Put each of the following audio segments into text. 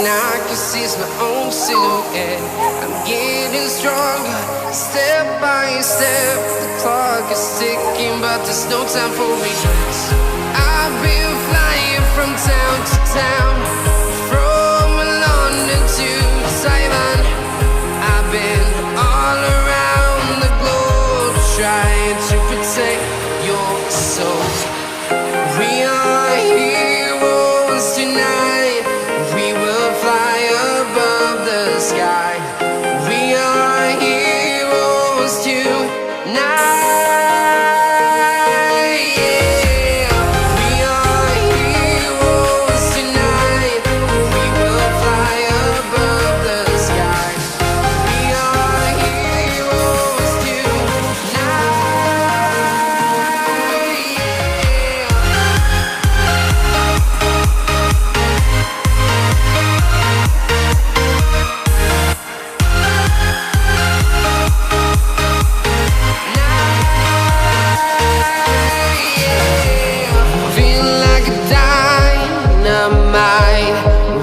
and I can see my own silhouette. I'm getting stronger, step by step. The clock is ticking, but there's no time for regrets. I've been flying from town to town, from London to Taiwan. I've been all around the globe, trying to protect your soul. We are heroes tonight. We will fly above the sky. We are heroes tonight.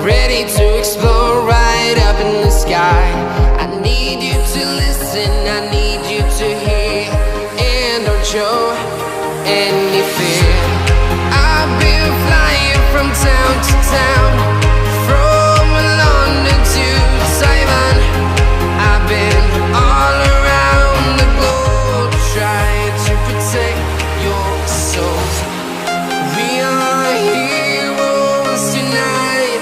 Ready to explore right up in the sky. I need you to listen, I need you to hear, and don't show any fear. I've been flying from town to town, from London to Taiwan. I've been all around the globe, trying to protect your soul. We are heroes tonight.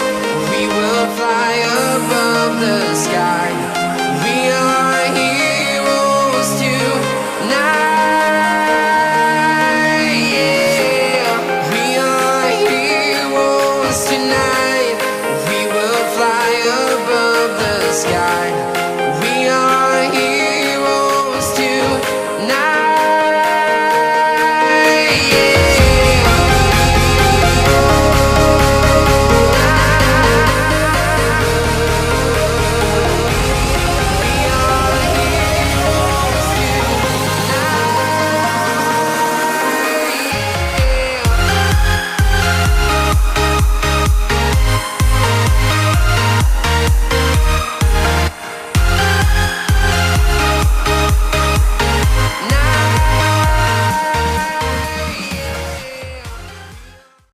We will fly above the sky. We are heroes tonight. Yeah, we are heroes tonight. We will fly above the sky.